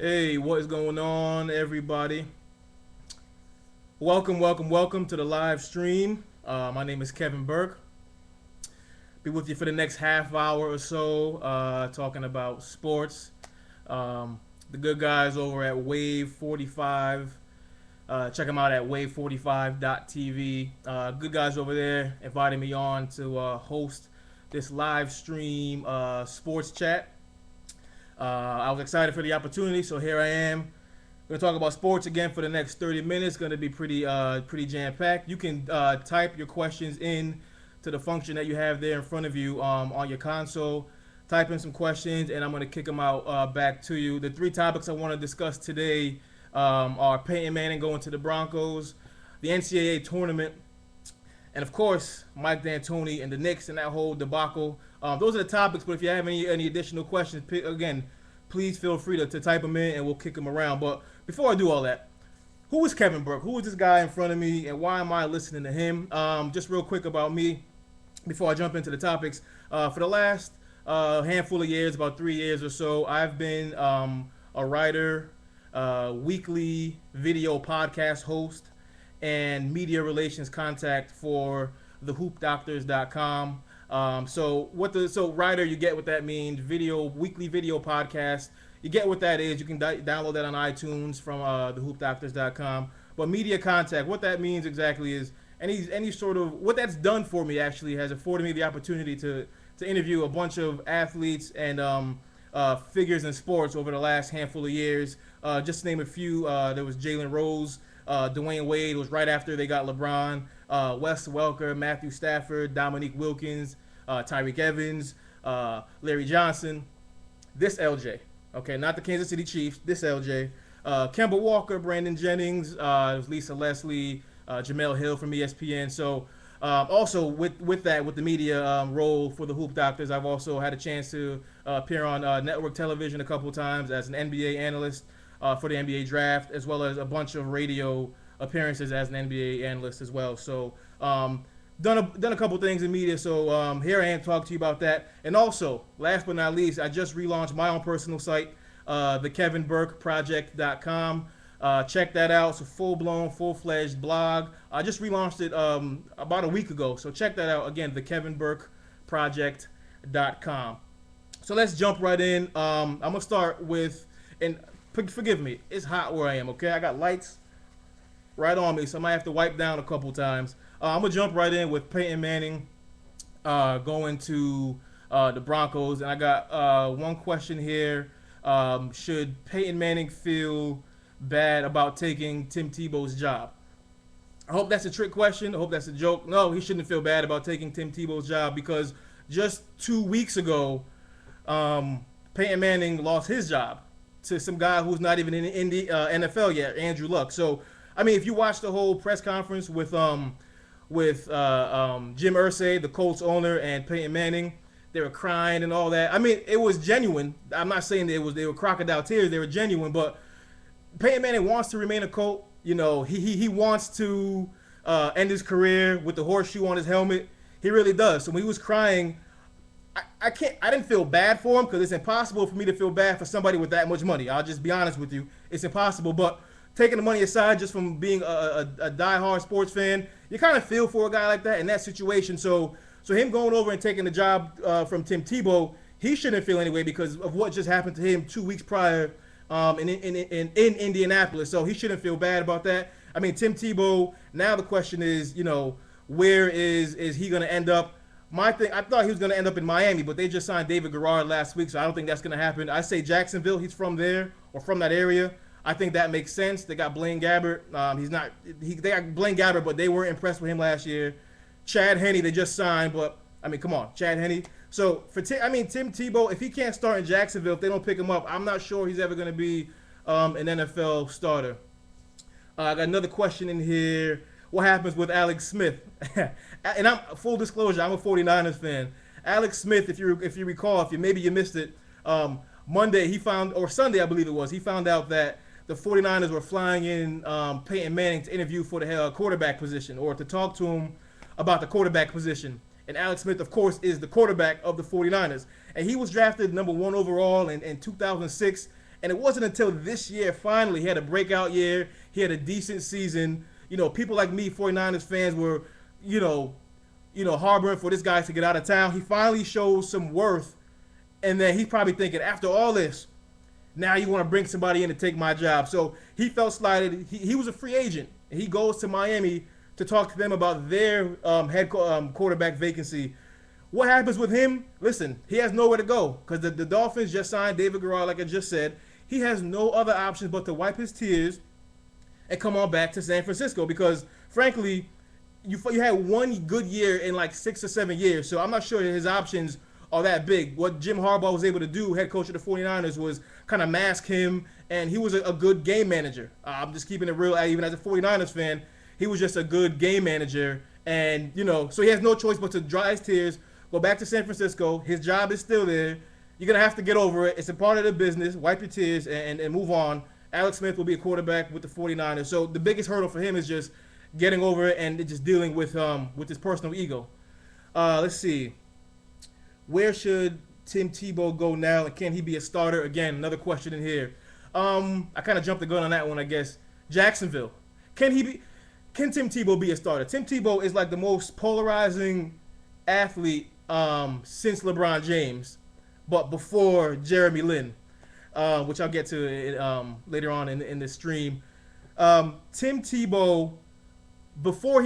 Hey, what is going on, everybody? Welcome to the live stream. My name is Kevin Burke. Be with you for the next half hour or so, talking about sports. The good guys over at Wave 45. Check them out at wave45.tv. Good guys over there invited me on to host this live stream sports chat. I was excited for the opportunity, so here I am. We're gonna talk about sports again for the next 30 minutes. Going to be pretty jam-packed. You can type your questions in to the function that you have there in front of you on your console. Type in some questions, and I'm going to kick them out back to you. The three topics I want to discuss today are Peyton Manning going to the Broncos, the NCAA tournament, and of course Mike D'Antoni and the Knicks and that whole debacle. Those are the topics, but if you have any additional questions, again, please feel free to type them in and we'll kick them around. But before I do all that, who is Kevin Burke? Who is this guy in front of me, and why am I listening to him? Just real quick about me before I jump into the topics. For the last handful of years, about 3 years or so, I've been a writer, weekly video podcast host, and media relations contact for thehoopdoctors.com. So writer, you get what that means. Weekly video podcast. You get what that is. You can download that on iTunes from thehoopdoctors.com. But media contact, what that means exactly is any sort of what that's done for me. Actually, has afforded me the opportunity to interview a bunch of athletes and figures in sports over the last handful of years. Just to name a few, there was Jalen Rose, Dwyane Wade was right after they got LeBron. Wes Welker, Matthew Stafford, Dominique Wilkins, Tyreek Evans, Larry Johnson. This LJ, okay, not the Kansas City Chiefs. This LJ, Kemba Walker, Brandon Jennings, it was Lisa Leslie, Jamel Hill from ESPN. So also with the media role for the Hoop Doctors, I've also had a chance to appear on network television a couple of times as an NBA analyst for the NBA draft, as well as a bunch of radio appearances as an NBA analyst as well. So done a couple things in media. So here I am to talk to you about that. And also, last but not least, I just relaunched my own personal site, thekevinburkeproject.com. Check that out. It's a full-blown, full-fledged blog. I just relaunched it about a week ago. So check that out. Again, thekevinburkeproject.com. So let's jump right in. I'm going to start with, and forgive me, it's hot where I am, okay? I got lights right on me, so I might have to wipe down a couple times. I'm going to jump right in with Peyton Manning going to the Broncos. And I got one question here. Should Peyton Manning feel bad about taking Tim Tebow's job? I hope that's a trick question. I hope that's a joke. No, he shouldn't feel bad about taking Tim Tebow's job, because just 2 weeks ago, Peyton Manning lost his job to some guy who's not even in the NFL yet, Andrew Luck. So, I mean, if you watch the whole press conference with Jim Irsay, the Colts owner, and Peyton Manning, they were crying and all that. I mean, it was genuine. I'm not saying they were crocodile tears. They were genuine, but Peyton Manning wants to remain a Colt. You know, he wants to end his career with the horseshoe on his helmet. He really does. So when he was crying, I didn't feel bad for him, because it's impossible for me to feel bad for somebody with that much money. I'll just be honest with you. It's impossible. But taking the money aside, just from being a diehard sports fan, you kind of feel for a guy like that in that situation. So him going over and taking the job from Tim Tebow, he shouldn't feel anyway, because of what just happened to him 2 weeks prior in Indianapolis. So he shouldn't feel bad about that. I mean, Tim Tebow, now the question is, you know, where is he going to end up? My thing, I thought he was going to end up in Miami, but they just signed David Garrard last week, so I don't think that's going to happen. I say Jacksonville. He's from there, or from that area. I think that makes sense. They got Blaine Gabbert. They got Blaine Gabbert, but they weren't impressed with him last year. Chad Henne, they just signed, but I mean, come on, Chad Henne. So Tim Tebow, if he can't start in Jacksonville, if they don't pick him up, I'm not sure he's ever going to be an NFL starter. I got another question in here. What happens with Alex Smith? And full disclosure, I'm a 49ers fan. Alex Smith, if you recall, maybe you missed it, Monday Sunday, I believe it was, he found out that the 49ers were flying in Peyton Manning to interview for the quarterback position, or to talk to him about the quarterback position. And Alex Smith, of course, is the quarterback of the 49ers. And he was drafted number 1 overall in 2006. And it wasn't until this year, finally, he had a breakout year. He had a decent season. People like me, 49ers fans, were, you know, harboring for this guy to get out of town. He finally shows some worth. And then he's probably thinking, after all this, now you want to bring somebody in to take my job. So he felt slighted. He was a free agent. And he goes to Miami to talk to them about their quarterback vacancy. What happens with him? Listen, he has nowhere to go because the Dolphins just signed David Garrard, like I just said. He has no other options but to wipe his tears and come on back to San Francisco because, frankly, you had one good year in like 6 or 7 years. So I'm not sure his options are that big. What Jim Harbaugh was able to do, head coach of the 49ers, was kind of mask him, and he was a good game manager. I'm just keeping it real. Even as a 49ers fan, he was just a good game manager. And, so he has no choice but to dry his tears, go back to San Francisco. His job is still there. You're going to have to get over it. It's a part of the business. Wipe your tears and move on. Alex Smith will be a quarterback with the 49ers. So the biggest hurdle for him is just getting over it and just dealing with his personal ego. Let's see. Where should Tim Tebow go now, and can he be a starter? Again, another question in here. I kind of jumped the gun on that one, I guess. Jacksonville. Can Tim Tebow be a starter? Tim Tebow is like the most polarizing athlete since LeBron James, but before Jeremy Lin, which I'll get to later on in the stream. Tim Tebow, before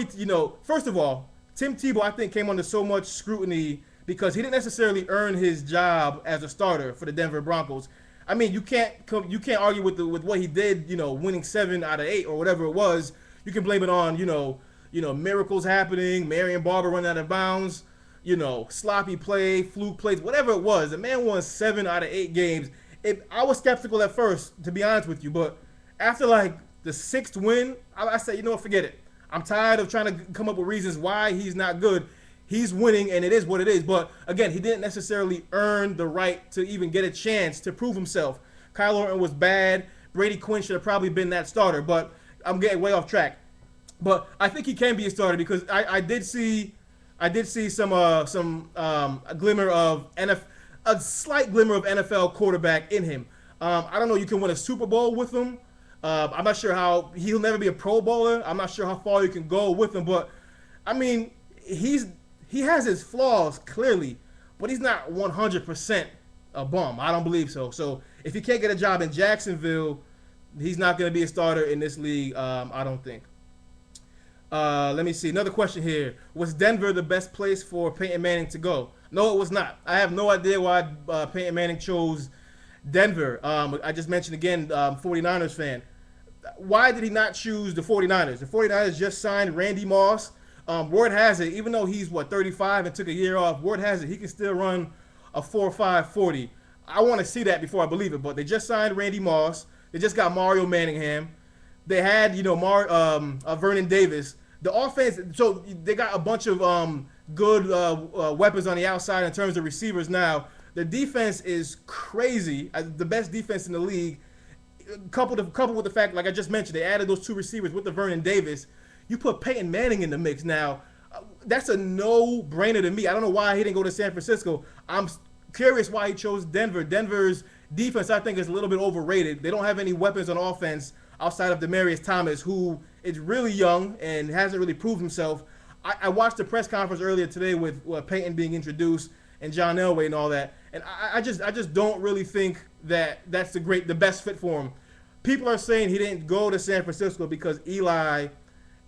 first of all, Tim Tebow, I think, came under so much scrutiny because he didn't necessarily earn his job as a starter for the Denver Broncos. I mean, you can't argue with what he did, winning 7 out of 8 or whatever it was. You can blame it on, miracles happening, Marion Barber running out of bounds, sloppy play, fluke plays, whatever it was. The man won 7 out of 8 games. I was skeptical at first, to be honest with you, but after like the 6th win, I said, forget it. I'm tired of trying to come up with reasons why he's not good. He's winning, and it is what it is. But, again, he didn't necessarily earn the right to even get a chance to prove himself. Kyle Orton was bad. Brady Quinn should have probably been that starter. But I'm getting way off track. But I think he can be a starter because I did see some a glimmer of a slight glimmer of NFL quarterback in him. I don't know. You can win a Super Bowl with him. I'm not sure how he'll never be a Pro Bowler. I'm not sure how far you can go with him. But, I mean, he has his flaws, clearly, but he's not 100% a bum. I don't believe so. So if he can't get a job in Jacksonville, he's not going to be a starter in this league, I don't think. Let me see. Another question here. Was Denver the best place for Peyton Manning to go? No, it was not. I have no idea why Peyton Manning chose Denver. I just mentioned again, 49ers fan. Why did he not choose the 49ers? The 49ers just signed Randy Moss. Word has it, even though he's, 35 and took a year off, word has it he can still run a 4.5 40. I want to see that before I believe it, but they just signed Randy Moss. They just got Mario Manningham. They had, Vernon Davis. The offense, so they got a bunch of good weapons on the outside in terms of receivers now. The defense is crazy, the best defense in the league. Coupled with the fact, like I just mentioned, they added those 2 receivers with the Vernon Davis. You put Peyton Manning in the mix now. That's a no-brainer to me. I don't know why he didn't go to San Francisco. I'm curious why he chose Denver. Denver's defense, I think, is a little bit overrated. They don't have any weapons on offense outside of Demaryius Thomas, who is really young and hasn't really proved himself. I watched the press conference earlier today with Peyton being introduced and John Elway and all that, and I just don't really think that that's the best fit for him. People are saying he didn't go to San Francisco because Eli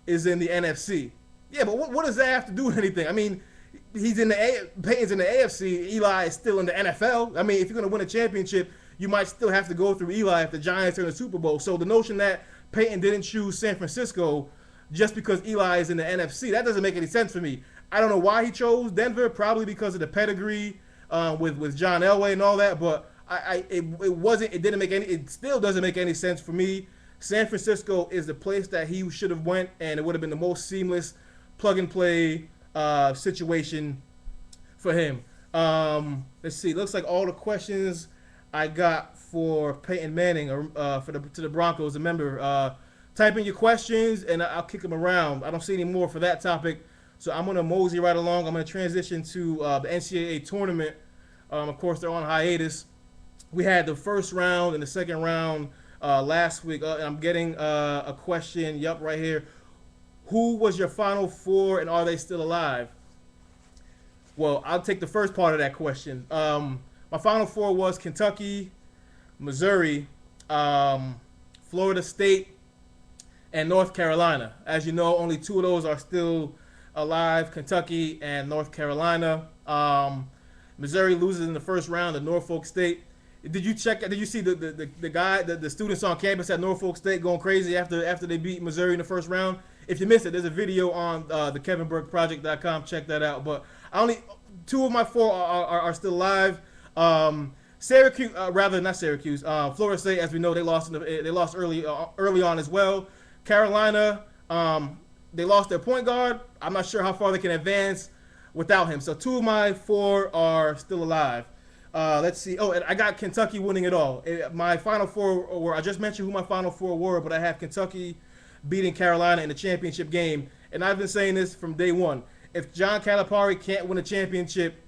is in the NFC. Yeah, but what does that have to do with anything? I mean, Peyton's in the AFC. Eli is still in the NFL. I mean, if you're going to win a championship, you might still have to go through Eli if the Giants are in the Super Bowl. So the notion that Peyton didn't choose San Francisco just because Eli is in the NFC, that doesn't make any sense for me. I don't know why he chose Denver, probably because of the pedigree with John Elway and all that, but it still doesn't make any sense for me. San Francisco is the place that he should have went, and it would have been the most seamless plug-and-play situation for him. Let's see. Looks like all the questions I got for Peyton Manning to the Broncos. Remember, type in your questions, and I'll kick them around. I don't see any more for that topic, so I'm going to mosey right along. I'm going to transition to the NCAA tournament. Of course, they're on hiatus. We had the first round and the second round last week. And I'm getting a question. Yup, right here. Who was your Final Four, and are they still alive? Well, I'll take the first part of that question. My Final Four was Kentucky, Missouri, Florida State, and North Carolina. As you know, only two of those are still alive: Kentucky and North Carolina. Missouri loses in the first round to Norfolk State. Did you check? Did you see the guy, the students on campus at Norfolk State going crazy after they beat Missouri in the first round? If you missed it, there's a video on the KevinBurkeProject.com. Check that out. But I only two of my four are still alive. Syracuse, rather not Syracuse. Florida State, as we know, they lost early on as well. Carolina, they lost their point guard. I'm not sure how far they can advance without him. So two of my four are still alive. Let's see. Oh, and I got Kentucky winning it all. My Final Four were, I just mentioned who my Final Four were, but I have Kentucky beating Carolina in the championship game. And I've been saying this from day one. If John Calipari can't win a championship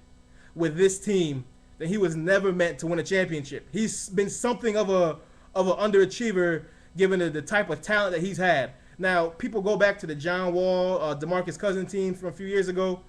with this team, then he was never meant to win a championship. He's been something of an underachiever given the type of talent that he's had. Now, people go back to the John Wall, DeMarcus Cousins team from a few years ago.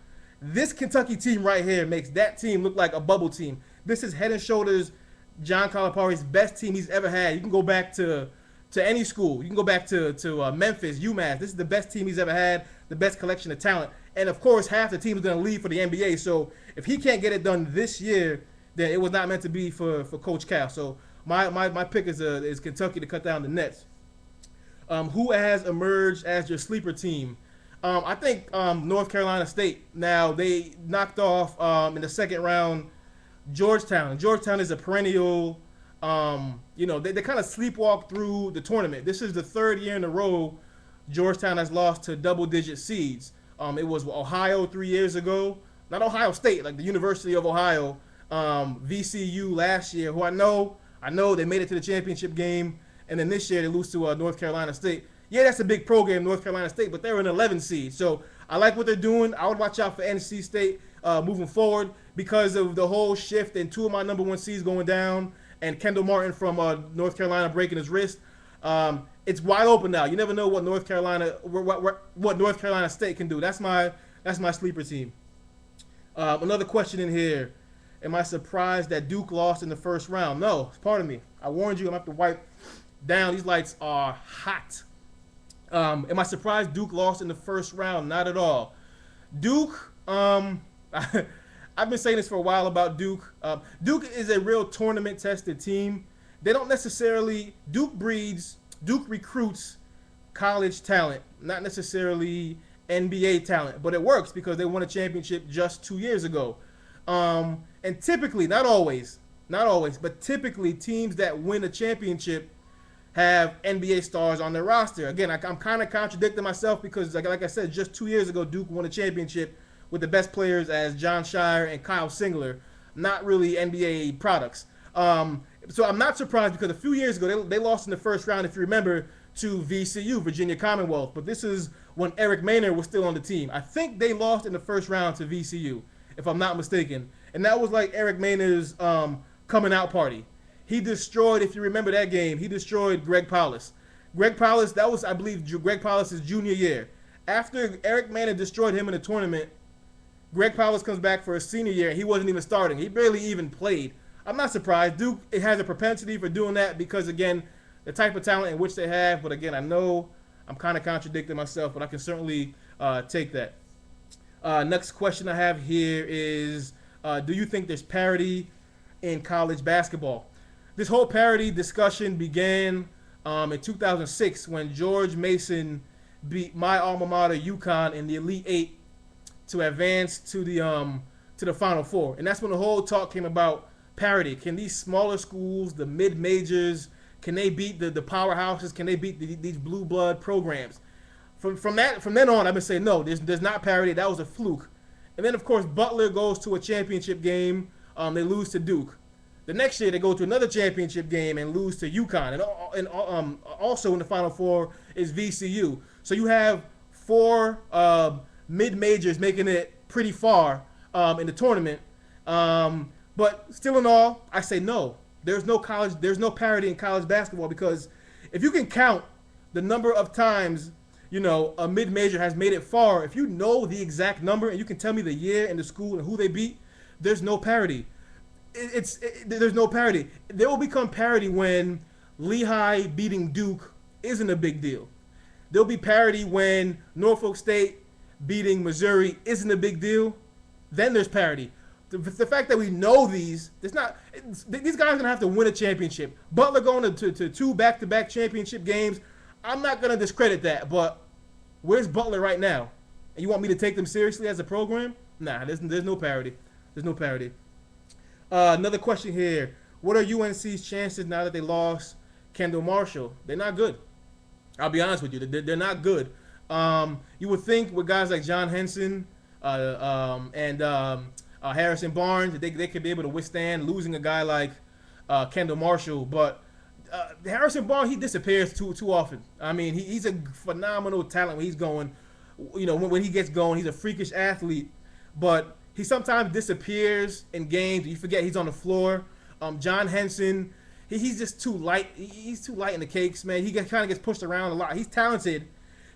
This Kentucky team right here makes that team look like a bubble team. This is head and shoulders John Calipari's best team he's ever had. You can go back to any school. You can go back to Memphis, UMass. This is the best team he's ever had, the best collection of talent. And, of course, half the team is going to leave for the NBA. So if he can't get it done this year, then it was not meant to be for Coach Cal. So my pick is Kentucky to cut down the Nets. Who has emerged as your sleeper team? I think North Carolina State. Now, they knocked off in the second round Georgetown. Georgetown is a perennial, they kind of sleepwalk through the tournament. This is the third year in a row Georgetown has lost to double-digit seeds. It was Ohio 3 years ago. Not Ohio State, like the University of Ohio. VCU last year, who I know they made it to the championship game. And then this year they lose to North Carolina State. Yeah, that's a big program, North Carolina State, but they're an 11 seed. So I like what they're doing. I would watch out for NC State moving forward because of the whole shift and two of my number one seeds going down and Kendall Martin from North Carolina breaking his wrist. It's wide open now. You never know what North Carolina State can do. That's my sleeper team. Another question in here. Am I surprised that Duke lost in the first round? No, pardon me. I warned you. I'm going to have to wipe down. These lights are hot. Am I surprised Duke lost in the first round? Not at all. Duke, I've been saying this for a while about Duke. Duke is a real tournament-tested team. They don't necessarily – Duke recruits college talent, not necessarily NBA talent. But it works because they won a championship just 2 years ago. And typically, not always, but typically teams that win a championship have NBA stars on their roster. Again, I'm kind of contradicting myself because, like I said, just 2 years ago, Duke won a championship with the best players as John Shire and Kyle Singler, not really NBA products. So I'm not surprised because a few years ago, they lost in the first round, if you remember, to VCU, Virginia Commonwealth. But this is when Eric Maynard was still on the team. I think they lost in the first round to VCU, if I'm not mistaken. And that was like Eric Maynard's coming out party. He destroyed, if you remember that game, he destroyed Greg Paulus. Greg Paulus, that was, I believe, Greg Paulus' junior year. After Eric Maynard destroyed him in the tournament, Greg Paulus comes back for his senior year, and he wasn't even starting. He barely even played. I'm not surprised. Duke, it has a propensity for doing that because, again, the type of talent in which they have. But, again, I know I'm kind of contradicting myself, but I can certainly take that. Next question I have here is, do you think there's parity in college basketball? This whole parity discussion began in 2006 when George Mason beat my alma mater, UConn, in the Elite Eight to advance to the Final Four. And that's when the whole talk came about parity. Can these smaller schools, the mid-majors, can they beat the powerhouses? Can they beat these blue blood programs? From then on, I've been saying, no, there's not parity. That was a fluke. And then, of course, Butler goes to a championship game. They lose to Duke. The next year, they go to another championship game and lose to UConn. And also in the Final Four is VCU. So you have four mid-majors making it pretty far in the tournament. But still in all, I say no. There's no parity in college basketball because if you can count the number of times a mid-major has made it far, if you know the exact number and you can tell me the year and the school and who they beat, there's no parity. There's no parity. There will become parity when Lehigh beating Duke isn't a big deal. There'll be parity when Norfolk State beating Missouri isn't a big deal. Then there's parity. The fact that we know these guys are gonna have to win a championship. Butler going to 2 back-to-back championship games. I'm not gonna discredit that, but where's Butler right now? And you want me to take them seriously as a program? Nah, there's no parity. There's no parity. Another question here. What are UNC's chances now that they lost Kendall Marshall? They're not good. I'll be honest with you. They're not good. You would think with guys like John Henson and Harrison Barnes, they could be able to withstand losing a guy like Kendall Marshall. But Harrison Barnes, he disappears too often. I mean, he's a phenomenal talent when he's going. When he gets going, he's a freakish athlete. But he sometimes disappears in games. You forget he's on the floor. John Henson, he's just too light. He's too light in the cakes, man. He kind of gets pushed around a lot. He's talented.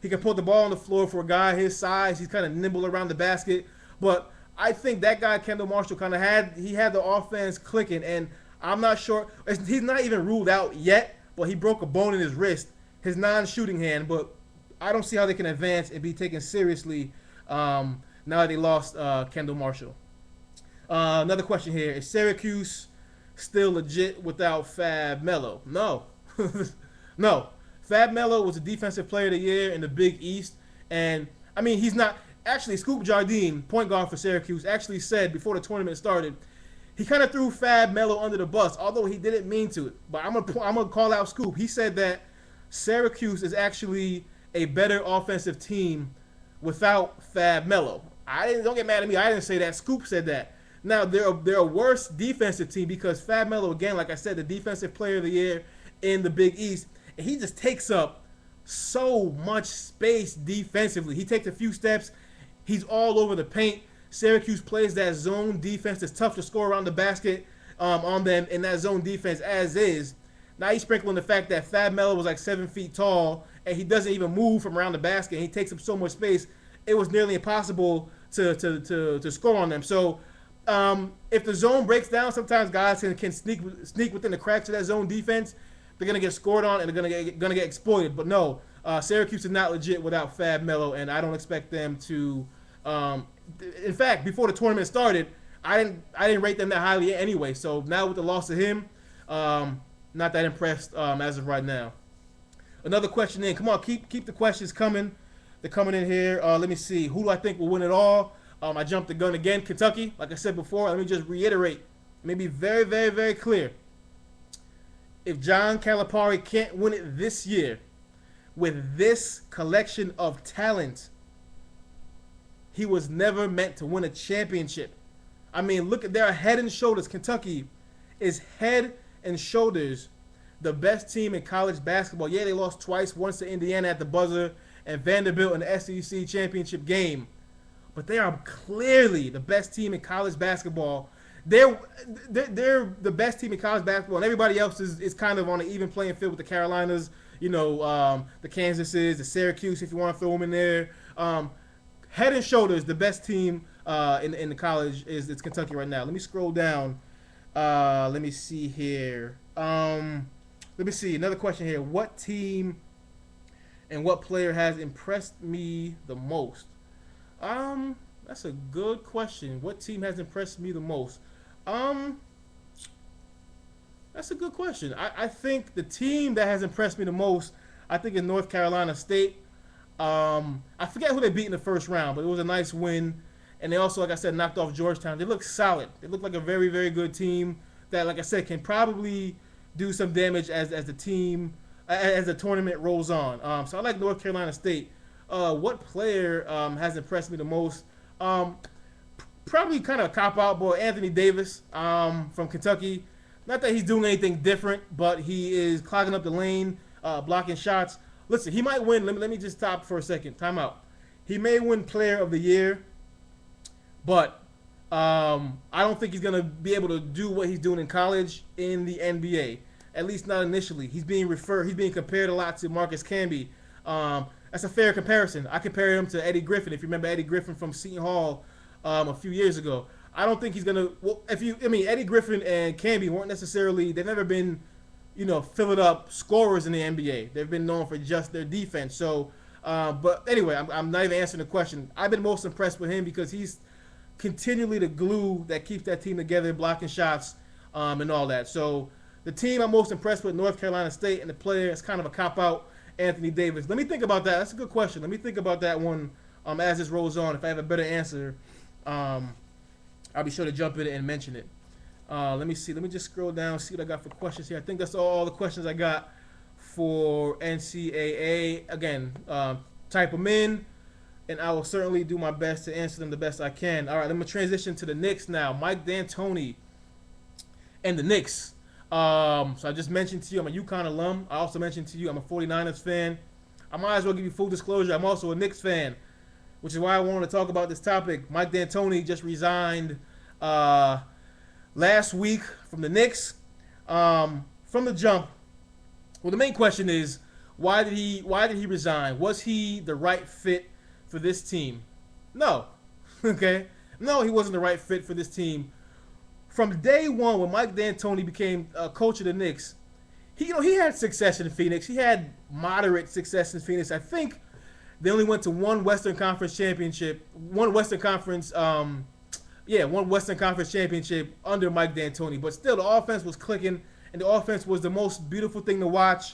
He can put the ball on the floor for a guy his size. He's kind of nimble around the basket. But I think that guy, Kendall Marshall, kind of had the offense clicking. And I'm not sure. He's not even ruled out yet, but he broke a bone in his wrist, his non-shooting hand. But I don't see how they can advance and be taken seriously now that they lost Kendall Marshall. Another question here. Is Syracuse still legit without Fab Melo? No. No. Fab Melo was a defensive player of the year in the Big East. And, I mean, he's not. Actually, Scoop Jardine, point guard for Syracuse, actually said before the tournament started, he kind of threw Fab Melo under the bus, although he didn't mean to. But I'm gonna call out Scoop. He said that Syracuse is actually a better offensive team without Fab Melo. Don't get mad at me. I didn't say that. Scoop said that. Now they're a worse defensive team because Fab Melo, again, like I said, the defensive player of the year in the Big East, and he just takes up so much space defensively. He takes a few steps. He's all over the paint. Syracuse plays that zone defense. It's tough to score around the basket on them in that zone defense as is. Now he's sprinkling the fact that Fab Melo was like 7 feet tall and he doesn't even move from around the basket. He takes up so much space. It was nearly impossible to score on them. So if the zone breaks down, sometimes guys can sneak within the cracks of that zone defense. They're gonna get scored on and they're gonna get exploited. But no, Syracuse is not legit without Fab Melo, and I don't expect them to. In fact, before the tournament started, I didn't rate them that highly anyway. So now with the loss of him, not that impressed as of right now. Another question in. Come on, keep the questions coming. They're coming in here. Let me see. Who do I think will win it all? I jumped the gun again. Kentucky. Like I said before, let me just reiterate. Let me be very, very, very clear. If John Calipari can't win it this year with this collection of talent, he was never meant to win a championship. I mean, look, they're head and shoulders. Kentucky is head and shoulders the best team in college basketball. Yeah, they lost twice, once to Indiana at the buzzer and Vanderbilt in the SEC championship game. But they are clearly the best team in college basketball. They're the best team in college basketball, and everybody else is kind of on an even playing field with the Carolinas, the Kansases, the Syracuse, if you want to throw them in there. Head and shoulders, the best team in the college is Kentucky right now. Let me scroll down. Let me see here. Let me see. Another question here. What team and what player has impressed me the most? That's a good question. What team has impressed me the most? That's a good question. I think the team that has impressed me the most, I think, is North Carolina State. I forget who they beat in the first round, but it was a nice win. And they also, like I said, knocked off Georgetown. They look solid. They look like a very, very good team that, like I said, can probably do some damage as the tournament rolls on. So I like North Carolina State. What player has impressed me the most? Probably kind of a cop-out, boy, Anthony Davis from Kentucky. Not that he's doing anything different, but he is clogging up the lane, blocking shots. Listen, he might win. Let me just stop for a second. Time out. He may win Player of the Year, but I don't think he's gonna be able to do what he's doing in college in the NBA. At least not initially. He's being compared a lot to Marcus Camby. That's a fair comparison. I compared him to Eddie Griffin. If you remember Eddie Griffin from Seton Hall a few years ago, I don't think he's gonna. Well, Eddie Griffin and Camby weren't necessarily. They've never been, filling up scorers in the NBA. They've been known for just their defense. So, but anyway, I'm not even answering the question. I've been most impressed with him because he's continually the glue that keeps that team together, blocking shots, and all that. So the team I'm most impressed with, North Carolina State, and the player is kind of a cop-out, Anthony Davis. Let me think about that. That's a good question. Let me think about that one as this rolls on. If I have a better answer, I'll be sure to jump in and mention it. Let me see. Let me just scroll down, see what I got for questions here. I think that's all the questions I got for NCAA. Again, type them in, and I will certainly do my best to answer them the best I can. All right, let me transition to the Knicks now. Mike D'Antoni and the Knicks. So I just mentioned to you I'm a UConn alum. I also mentioned to you I'm a 49ers fan. I might as well give you full disclosure. I'm also a Knicks fan, which is why I wanted to talk about this topic. Mike D'Antoni just resigned last week from the Knicks. From the jump, well, the main question is why did he resign? Was he the right fit for this team? No. Okay? No, he wasn't the right fit for this team. From day one, when Mike D'Antoni became coach of the Knicks, he had success in Phoenix. He had moderate success in Phoenix. I think they only went to one Western Conference championship, one Western Conference championship under Mike D'Antoni. But still, the offense was clicking, and the offense was the most beautiful thing to watch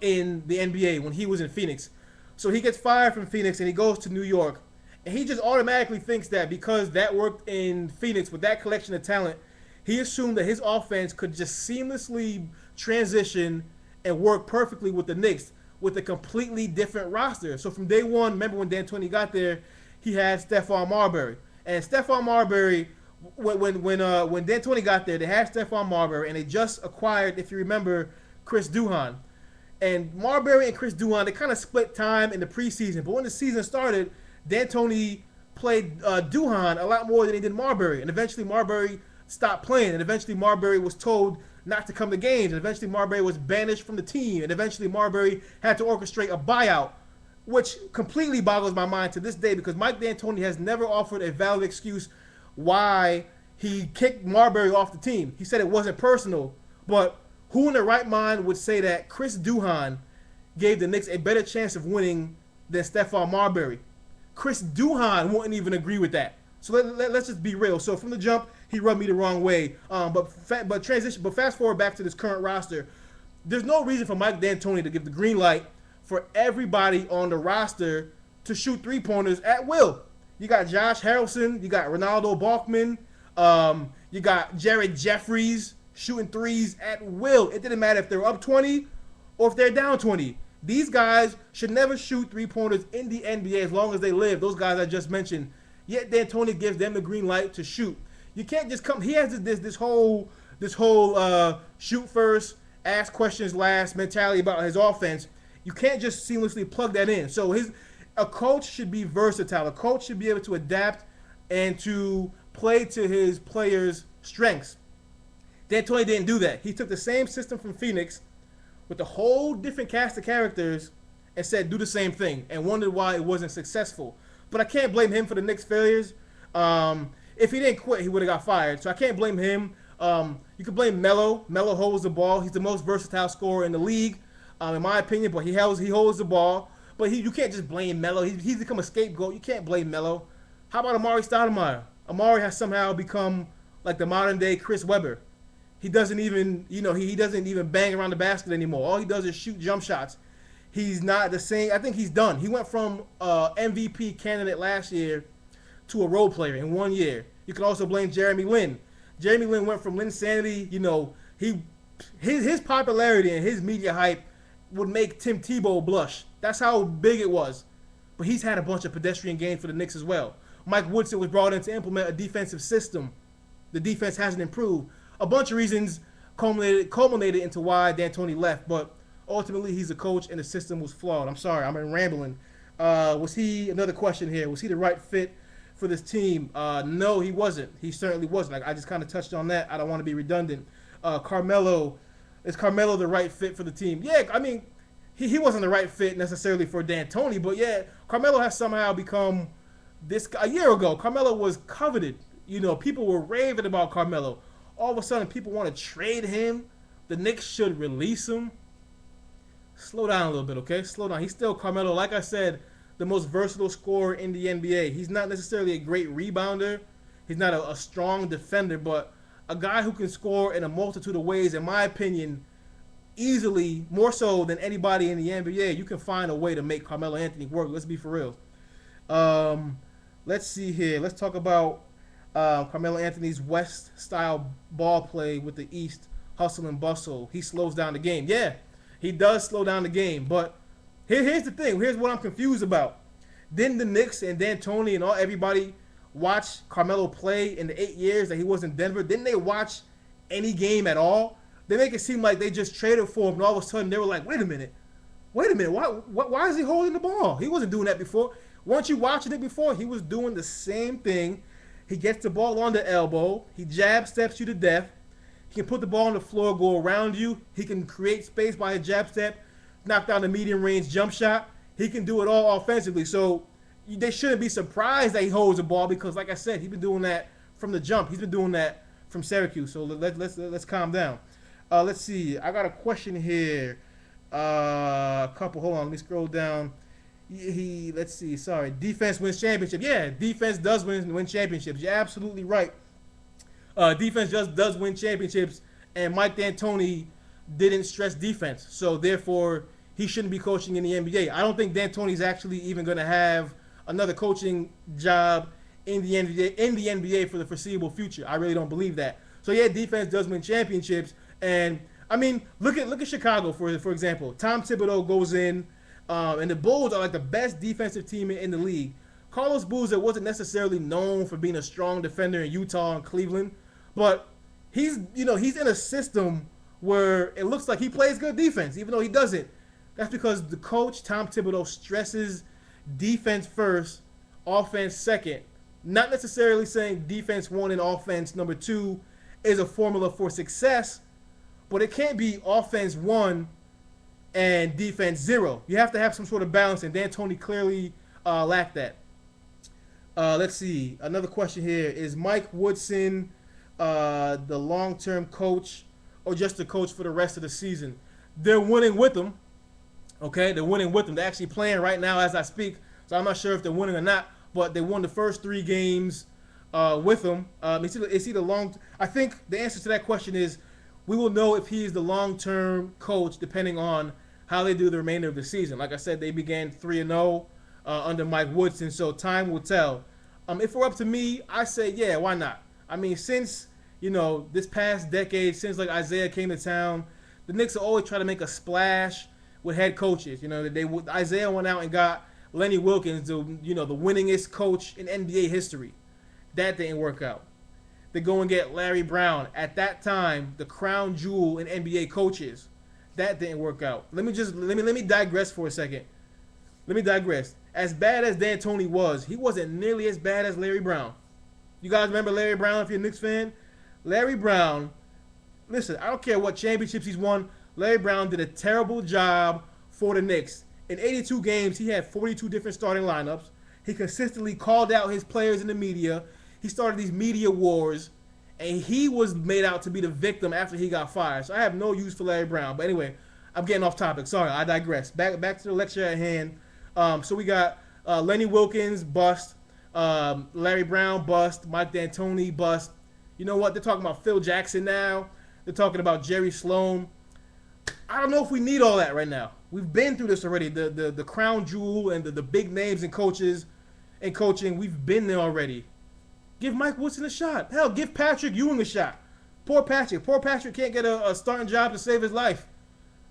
in the NBA when he was in Phoenix. So he gets fired from Phoenix, and he goes to New York. And he just automatically thinks that because that worked in Phoenix with that collection of talent, he assumed that his offense could just seamlessly transition and work perfectly with the Knicks with a completely different roster. So from day one, remember when D'Antoni got there, he had Stephon Marbury. And Stephon Marbury, when D'Antoni got there, they had Stephon Marbury, and they just acquired, if you remember, Chris Duhon. And Marbury and Chris Duhon, they kind of split time in the preseason. But when the season started, D'Antoni played Duhon a lot more than he did Marbury. And eventually Marbury stopped playing. And eventually Marbury was told not to come to games. And eventually Marbury was banished from the team. And eventually Marbury had to orchestrate a buyout, which completely boggles my mind to this day because Mike D'Antoni has never offered a valid excuse why he kicked Marbury off the team. He said it wasn't personal. But who in their right mind would say that Chris Duhon gave the Knicks a better chance of winning than Stephon Marbury? Chris Duhon wouldn't even agree with that. So let's just be real. So from the jump, he rubbed me the wrong way. But fast forward back to this current roster, there's no reason for Mike D'Antoni to give the green light for everybody on the roster to shoot three-pointers at will. You got Josh Harrelson, you got Ronaldo Balkman, you got Jared Jeffries shooting threes at will. It didn't matter if they're up 20 or if they're down 20. These guys should never shoot three-pointers in the NBA as long as they live. Those guys I just mentioned. Yet D'Antoni gives them the green light to shoot. You can't just come. He has this whole shoot first, ask questions last mentality about his offense. You can't just seamlessly plug that in. So a coach should be versatile. A coach should be able to adapt and to play to his players' strengths. D'Antoni didn't do that. He took the same system from Phoenix with a whole different cast of characters and said do the same thing and wondered why it wasn't successful. But I can't blame him for the Knicks' failures. If he didn't quit, he would have got fired. So I can't blame him. You can blame Melo. Melo holds the ball. He's the most versatile scorer in the league, in my opinion. But he holds the ball. But you can't just blame Melo. He's become a scapegoat. You can't blame Melo. How about Amari Stoudemire? Amari has somehow become like the modern-day Chris Webber. He doesn't even, he doesn't even bang around the basket anymore. All he does is shoot jump shots. He's not the same. I think he's done. He went from MVP candidate last year to a role player in 1 year. You can also blame Jeremy Lin. Jeremy Lin went from Linsanity. His popularity and his media hype would make Tim Tebow blush. That's how big it was. But he's had a bunch of pedestrian games for the Knicks as well. Mike Woodson was brought in to implement a defensive system. The defense hasn't improved. A bunch of reasons culminated into why D'Antoni left, but ultimately he's a coach and the system was flawed. I'm sorry, I'm rambling. Another question here, was he the right fit for this team. No, he wasn't. He certainly wasn't. Like, I just kind of touched on that. I don't want to be redundant. Is Carmelo the right fit for the team? Yeah, I mean, he wasn't the right fit necessarily for D'Antoni, but yeah, Carmelo has somehow become this. A year ago, Carmelo was coveted. You know, people were raving about Carmelo. All of a sudden, people want to trade him. The Knicks should release him. Slow down a little bit, okay? Slow down. He's still Carmelo. Like I said, the most versatile scorer in the NBA. He's not necessarily a great rebounder. He's not a strong defender, but a guy who can score in a multitude of ways, in my opinion, easily, more so than anybody in the NBA. You can find a way to make Carmelo Anthony work. Let's be for real. Let's see here. Let's talk about Carmelo Anthony's West-style ball play with the East, hustle and bustle. He slows down the game. Yeah, he does slow down the game. But here's the thing. Here's what I'm confused about. Didn't the Knicks and D'Antoni and everybody watch Carmelo play in the 8 years that he was in Denver? Didn't they watch any game at all? They make it seem like they just traded for him, and all of a sudden they were like, wait a minute, why is he holding the ball? He wasn't doing that before. Weren't you watching it before? He was doing the same thing. He gets the ball on the elbow. He jab steps you to death. He can put the ball on the floor, go around you. He can create space by a jab step, knock down the medium range jump shot. He can do it all offensively. So they shouldn't be surprised that he holds the ball because, like I said, he's been doing that from the jump. He's been doing that from Syracuse. So let's calm down. Let's see. I got a question here. A couple. Hold on. Let me scroll down. Let's see. Sorry. Defense wins championship. Yeah, defense does win championships. You're absolutely right. Defense just does win championships, and Mike D'Antoni didn't stress defense, so therefore he shouldn't be coaching in the NBA. I don't think D'Antoni's actually even going to have another coaching job in the NBA for the foreseeable future. I really don't believe that. So yeah, defense does win championships, and I mean, look at Chicago for example. Tom Thibodeau goes in, and the Bulls are like the best defensive team in the league. Carlos Boozer wasn't necessarily known for being a strong defender in Utah and Cleveland, but he's in a system where it looks like he plays good defense, even though he doesn't. That's because the coach, Tom Thibodeau, stresses defense first, offense second. Not necessarily saying defense one and offense number two is a formula for success, but it can't be offense one and defense zero. You have to have some sort of balance, and D'Antoni clearly lacked that. Let's see. Another question here. Is Mike Woodson the long-term coach or just the coach for the rest of the season? They're winning with him. Okay, they're winning with him. They're actually playing right now as I speak, so I'm not sure if they're winning or not, but they won the first 3 games with him. Is he the long? I think the answer to that question is we will know if he's the long-term coach depending on how they do the remainder of the season. Like I said, they began 3-0 under Mike Woodson, so time will tell. If it were up to me, I say, yeah, why not? I mean, since, this past decade, since like Isaiah came to town, the Knicks are always trying to make a splash with head coaches. Isaiah went out and got Lenny Wilkins, the winningest coach in NBA history. That didn't work out. They go and get Larry Brown, at that time the crown jewel in NBA coaches. That didn't work out. Let me digress for a second. Let me digress. As bad as D'Antoni was, he wasn't nearly as bad as Larry Brown. You guys remember Larry Brown if you're a Knicks fan? Larry Brown, listen, I don't care what championships he's won. Larry Brown did a terrible job for the Knicks. In 82 games, he had 42 different starting lineups. He consistently called out his players in the media. He started these media wars, and he was made out to be the victim after he got fired. So I have no use for Larry Brown. But anyway, I'm getting off topic. Sorry, I digress. Back to the lecture at hand. So we got Lenny Wilkins, bust. Larry Brown, bust. Mike D'Antoni, bust. You know what? They're talking about Phil Jackson now. They're talking about Jerry Sloan. I don't know if we need all that right now. We've been through this already. The crown jewel and the big names in coaches and coaching, we've been there already. Give Mike Woodson a shot. Hell, give Patrick Ewing a shot. Poor Patrick. Poor Patrick can't get a starting job to save his life.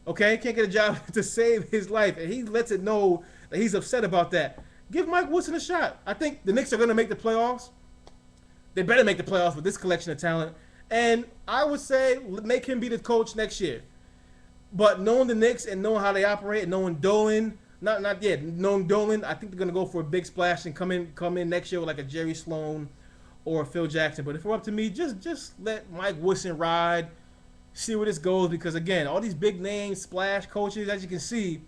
Okay? Can't get a job to save his life. And he lets it know that he's upset about that. Give Mike Woodson a shot. I think the Knicks are going to make the playoffs. They better make the playoffs with this collection of talent. And I would say make him be the coach next year. But knowing the Knicks and knowing how they operate and knowing Dolan, not yet. Knowing Dolan, I think they're gonna go for a big splash and come in next year with like a Jerry Sloan or a Phil Jackson. But if it were up to me, just let Mike Woodson ride, see where this goes. Because again, all these big names, splash coaches, as you can see,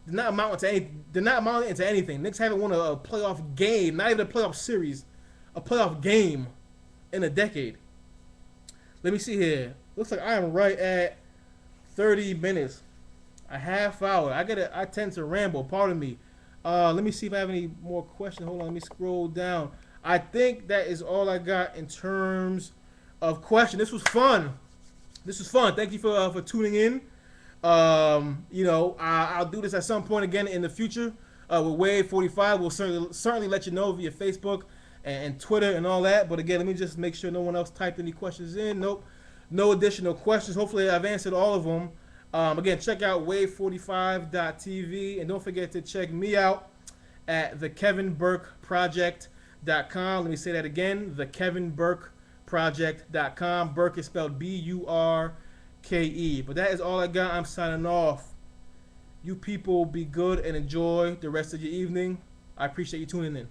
they're not amounting to anything. Knicks haven't won a playoff game, not even a playoff series, a playoff game in a decade. Let me see here. Looks like I am right at 30 minutes. A half hour. I tend to ramble. Pardon me. Let me see if I have any more questions. Hold on. Let me scroll down. I think that is all I got in terms of questions. This was fun. Thank you for tuning in. I'll do this at some point again in the future with Wave 45. We'll certainly let you know via Facebook and Twitter and all that. But again, let me just make sure no one else typed any questions in. Nope. No additional questions. Hopefully, I've answered all of them. Again, check out wave45.tv. And don't forget to check me out at thekevinburkeproject.com. Let me say that again. thekevinburkeproject.com. Burke is spelled Burke. But that is all I got. I'm signing off. You people be good and enjoy the rest of your evening. I appreciate you tuning in.